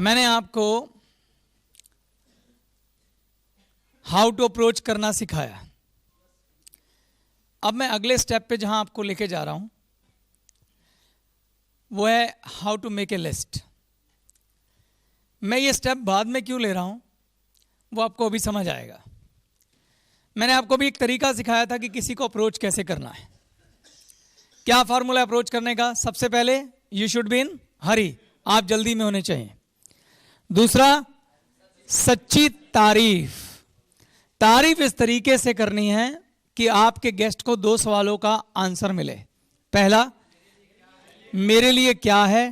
मैंने आपको how to approach करना सिखाया। अब मैं अगले स्टेप पे जहां आपको लेके जा रहा हूं वो है how to make a list. मैं ये स्टेप बाद में क्यों ले रहा हूं वो आपको अभी समझ आएगा। मैंने आपको भी एक तरीका सिखाया था कि किसी को अप्रोच कैसे करना है। क्या फॉर्मूला अप्रोच करने का? सबसे पहले यू शुड बी इन हरी, आप जल्दी में होने चाहिए। दूसरा, सच्ची तारीफ। तारीफ इस तरीके से करनी है कि आपके गेस्ट को 2 सवालों का आंसर मिले। पहला, मेरे लिए क्या है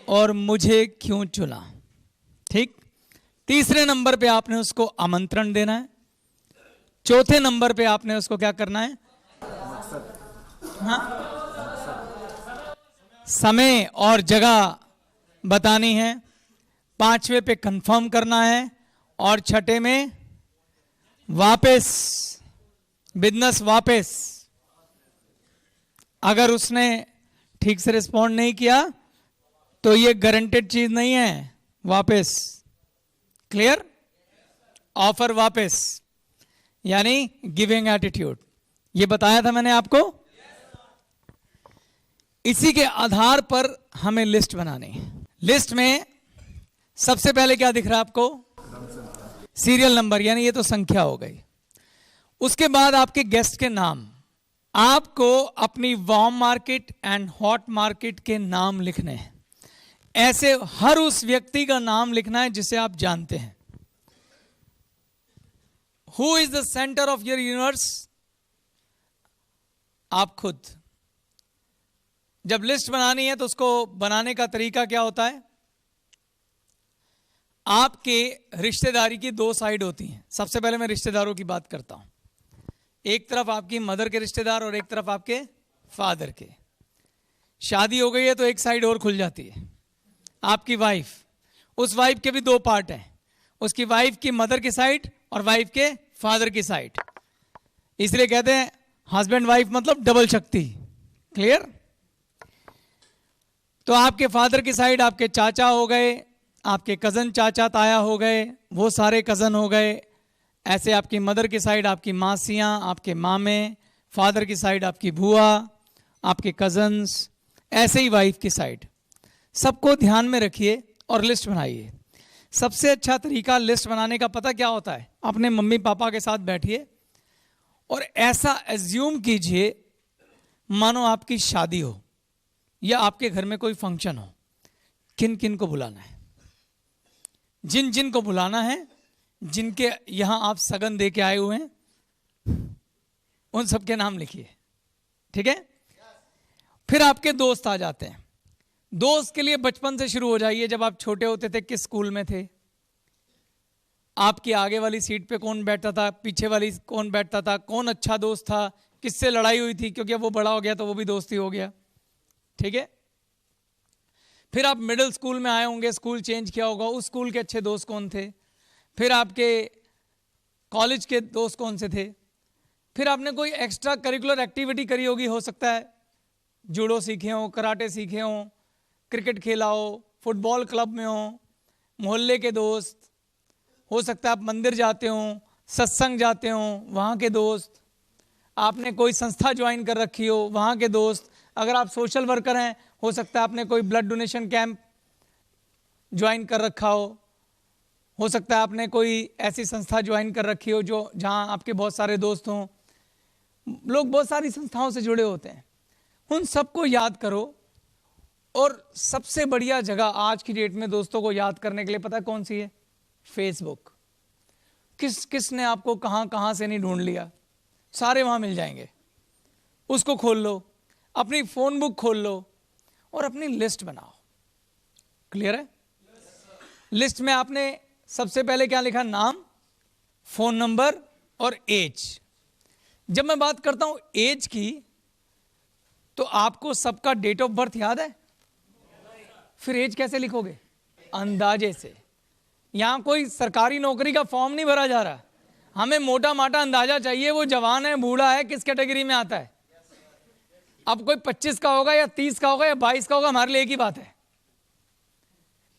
और मुझे क्यों चुना। ठीक। तीसरे नंबर पे आपने उसको आमंत्रण देना है। चौथे नंबर पे आपने उसको क्या करना है? हाँ, समय और जगह बतानी है। 5वें पे कंफर्म करना है और 6ठे में वापस बिजनेस वापस। अगर उसने ठीक से रिस्पॉन्ड नहीं किया तो ये गारंटेड चीज नहीं है, वापस। क्लियर? ऑफर वापस, यानी गिविंग एटीट्यूड। ये बताया था मैंने आपको। इसी के आधार पर हमें लिस्ट बनानी है। लिस्ट में सबसे पहले क्या दिख रहा है आपको? सीरियल नंबर, यानी ये तो संख्या हो गई। उसके बाद आपके गेस्ट के नाम। आपको अपनी warm market and hot market के नाम लिखने हैं। ऐसे हर उस व्यक्ति का नाम लिखना है जिसे आप जानते हैं। Who is the centre of your universe? आप खुद। जब लिस्ट बनानी है तो उसको बनाने का तरीका क्या होता है? आपके रिश्तेदारी की 2 साइड होती हैं। सबसे पहले मैं रिश्तेदारों की बात करता हूं। एक तरफ आपकी मदर के रिश्तेदार और एक तरफ आपके फादर के। शादी हो गई है तो एक साइड और खुल जाती है, आपकी वाइफ। उस वाइफ के भी 2 पार्ट हैं, उसकी वाइफ की मदर की साइड और वाइफ के फादर की साइड। इसलिए कहते हैं हस्बैंड वाइफ मतलब डबल शक्ति। क्लियर? तो आपके फादर की साइड आपके चाचा हो गए, आपके कजन चाचा ताया हो गए, वो सारे कजन हो गए। ऐसे आपकी मदर की साइड आपकी मासियां, आपके मामे, फादर की साइड आपकी बुआ, आपके कजन्स, ऐसे ही वाइफ की साइड। सबको ध्यान में रखिए और लिस्ट बनाइए। सबसे अच्छा तरीका लिस्ट बनाने का पता क्या होता है? अपने मम्मी पापा के साथ बैठिए और ऐसा एज्यूम कीजिए मानो आपकी शादी हो या आपके घर में कोई फंक्शन हो। किन किन को बुलाना है, जिन जिन को बुलाना है, जिनके यहां आप सगन दे के आए हुए हैं, उन सबके नाम लिखिए। ठीक है? फिर आपके दोस्त आ जाते हैं। दोस्त के लिए बचपन से शुरू हो जाइए। जब आप छोटे होते थे किस स्कूल में थे? आपकी आगे वाली सीट पे कौन बैठता था, पीछे वाली कौन बैठता था, कौन अच्छा दोस्त था, किससे लड़ाई हुई थी, क्योंकि अब वो बड़ा हो गया तो वो भी दोस्ती हो गया। ठीक है? फिर आप मिडिल स्कूल में आए होंगे, स्कूल चेंज किया होगा, उस स्कूल के अच्छे दोस्त कौन थे। फिर आपके कॉलेज के दोस्त कौन से थे। फिर आपने कोई एक्स्ट्रा करिकुलर एक्टिविटी करी होगी, हो सकता है जूडो सीखे हो, कराटे सीखे हो, क्रिकेट खेला हो, फुटबॉल क्लब में हो, मोहल्ले के दोस्त। हो सकता है आप मंदिर जाते हो, सत्संग जाते हो, वहाँ के दोस्त। आपने कोई संस्था ज्वाइन कर रखी हो, वहाँ के दोस्त। अगर आप सोशल वर्कर हैं, हो सकता है आपने कोई ब्लड डोनेशन कैंप ज्वाइन कर रखा हो सकता है आपने कोई ऐसी संस्था ज्वाइन कर रखी हो जो जहां आपके बहुत सारे दोस्त हों। लोग बहुत सारी संस्थाओं से जुड़े होते हैं, उन सबको याद करो। और सबसे बढ़िया जगह आज की डेट में दोस्तों को याद करने के लिए पता है कौन सी है? फेसबुक। किसने आपको कहां कहां से नहीं ढूंढ लिया, सारे वहां मिल जाएंगे। उसको खोल लो, अपनी फोन बुक खोल लो और अपनी लिस्ट बनाओ। क्लियर है? लिस्ट में आपने सबसे पहले क्या लिखा? नाम, फोन नंबर और एज। जब मैं बात करता हूं एज की तो आपको सबका डेट ऑफ बर्थ याद है? फिर एज कैसे लिखोगे? अंदाजे से। यहां कोई सरकारी नौकरी का फॉर्म नहीं भरा जा रहा, हमें मोटा माटा अंदाजा चाहिए वो जवान है, बूढ़ा है, किस कैटेगरी में आता है। अब कोई 25 का होगा या 30 का होगा या 22 का होगा, हमारे लिए एक ही बात है।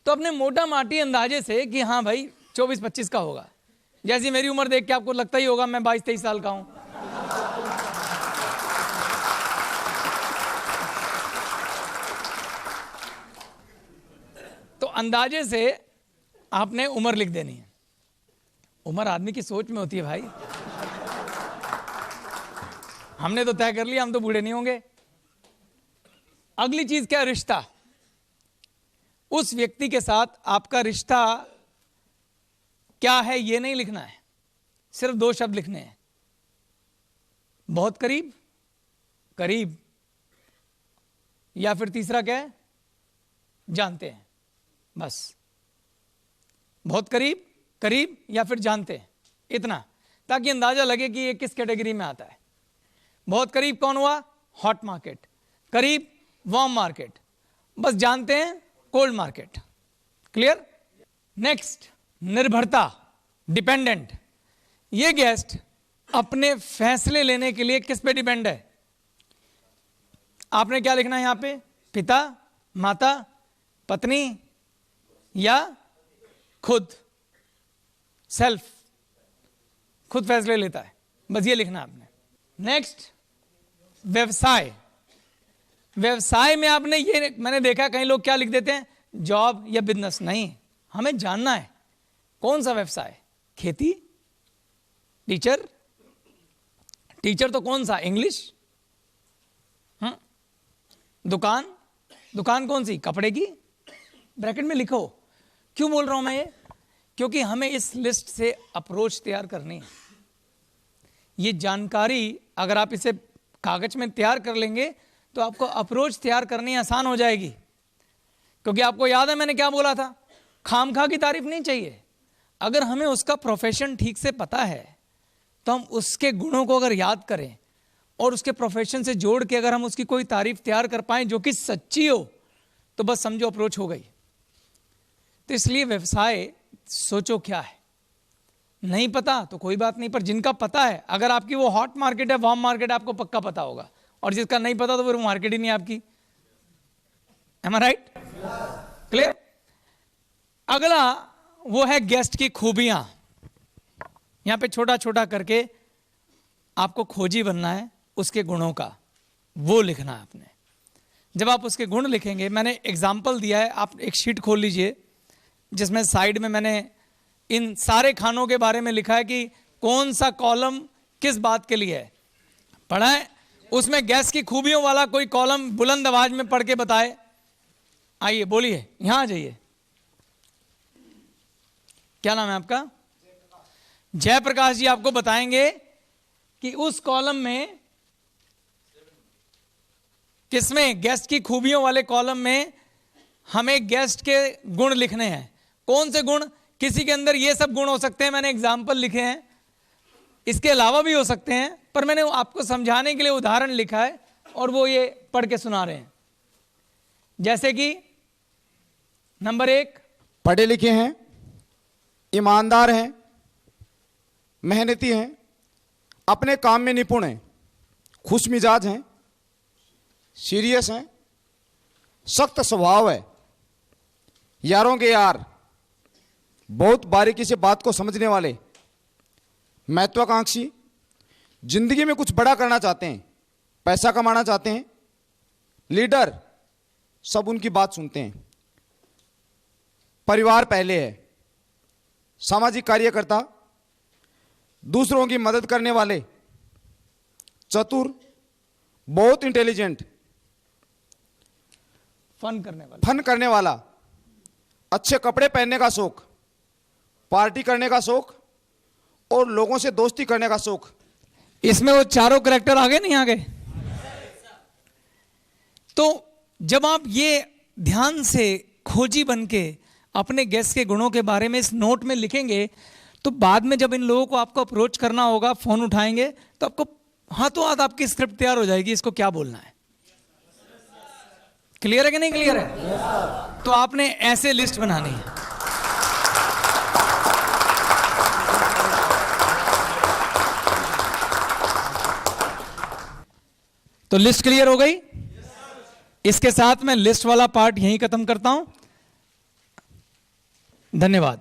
तो अपने मोटा माटी अंदाजे से कि हाँ भाई 24-25 का होगा। जैसी मेरी उम्र देख के आपको लगता ही होगा मैं 22-23 साल का हूं। तो अंदाजे से आपने उम्र लिख देनी है। उम्र आदमी की सोच में होती है भाई। हमने तो तय कर लिया हम तो बूढ़े नहीं होंगे। अगली चीज क्या? रिश्ता। उस व्यक्ति के साथ आपका रिश्ता क्या है ये नहीं लिखना है, सिर्फ 2 शब्द लिखने हैं। बहुत करीब, करीब, या फिर तीसरा क्या है? जानते हैं। बस बहुत करीब, करीब या फिर जानते हैं, इतना, ताकि अंदाजा लगे कि ये किस कैटेगरी में आता है। बहुत करीब कौन हुआ? Hot market. करीब वार्म मार्केट। बस जानते हैं कोल्ड मार्केट। क्लियर? नेक्स्ट, निर्भरता, डिपेंडेंट। ये गेस्ट अपने फैसले लेने के लिए किस पे डिपेंड है? आपने क्या लिखना है यहां पे? पिता, माता, पत्नी या खुद? सेल्फ, खुद फैसले लेता है, बस ये लिखना आपने। नेक्स्ट, व्यवसाय। व्यवसाय में आपने ये, मैंने देखा कई लोग क्या लिख देते हैं? जॉब या बिजनेस। नहीं, हमें जानना है कौन सा व्यवसाय। खेती, टीचर, टीचर तो कौन सा? इंग्लिश। दुकान, दुकान कौन सी? कपड़े की। ब्रैकेट में लिखो। क्यों बोल रहा हूं मैं ये? क्योंकि हमें इस लिस्ट से अप्रोच तैयार करनी है। ये जानकारी अगर आप इसे कागज में तैयार कर लेंगे तो आपको अप्रोच तैयार करनी आसान हो जाएगी। क्योंकि आपको याद है मैंने क्या बोला था? खामखा की तारीफ नहीं चाहिए। अगर हमें उसका प्रोफेशन ठीक से पता है तो हम उसके गुणों को अगर याद करें और उसके प्रोफेशन से जोड़ के अगर हम उसकी कोई तारीफ तैयार कर पाएं जो कि सच्ची हो, तो बस समझो अप्रोच हो गई। तो इसलिए व्यवसाय सोचो क्या है। नहीं पता तो कोई बात नहीं, पर जिनका पता है, अगर आपकी वो हॉट मार्केट है, वार्म मार्केट है, आपको पक्का पता होगा। और जिसका नहीं पता तो फिर वो मार्केट ही नहीं आपकी। Am I right? क्लियर? अगला वो है गेस्ट की खूबियां। यहां पे छोटा छोटा करके आपको खोजी बनना है उसके गुणों का, वो लिखना है आपने। जब आप उसके गुण लिखेंगे, मैंने एग्जाम्पल दिया है, आप एक शीट खोल लीजिए जिसमें साइड में मैंने इन सारे खानों के बारे में लिखा है कि कौन सा कॉलम किस बात के लिए है। पढ़ा है? उसमें गैस की खूबियों वाला कोई कॉलम बुलंद आवाज में पढ़ के बताए। आइए बोलिए, यहां आ जाइए। क्या नाम है आपका? जयप्रकाश जी आपको बताएंगे कि उस कॉलम में, किसमें? गेस्ट की खूबियों वाले कॉलम में हमें गेस्ट के गुण लिखने हैं। कौन से गुण? किसी के अंदर ये सब गुण हो सकते हैं, मैंने एग्जाम्पल लिखे हैं, इसके अलावा भी हो सकते हैं, पर मैंने आपको समझाने के लिए उदाहरण लिखा है और वो ये पढ़ के सुना रहे हैं। जैसे कि नंबर 1, पढ़े लिखे हैं, ईमानदार हैं, मेहनती हैं, अपने काम में निपुण हैं, खुश मिजाज हैं, सीरियस हैं, सख्त स्वभाव है, यारों के यार, बहुत बारीकी से बात को समझने वाले, महत्वाकांक्षी, जिंदगी में कुछ बड़ा करना चाहते हैं, पैसा कमाना चाहते हैं, लीडर, सब उनकी बात सुनते हैं, परिवार पहले है, सामाजिक कार्यकर्ता, दूसरों की मदद करने वाले, चतुर, बहुत इंटेलिजेंट, फन करने वाला, अच्छे कपड़े पहनने का शौक, पार्टी करने का शौक और लोगों से दोस्ती करने का शौक। इसमें वो चारों कैरेक्टर आ गए नहीं? आ गए। तो जब आप ये ध्यान से खोजी बन के अपने गेस्ट के गुणों के बारे में इस नोट में लिखेंगे, तो बाद में जब इन लोगों को आपको अप्रोच करना होगा, फोन उठाएंगे, तो आपको हाथों हाथ आपकी स्क्रिप्ट तैयार हो जाएगी, इसको क्या बोलना है। क्लियर है कि नहीं क्लियर है? तो आपने ऐसे लिस्ट बनानी है। तो लिस्ट क्लियर हो गई? इसके साथ मैं लिस्ट वाला पार्ट यहीं खत्म करता हूं। धन्यवाद।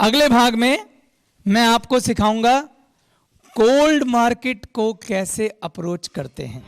अगले भाग में मैं आपको सिखाऊंगा कोल्ड मार्केट को कैसे अप्रोच करते हैं।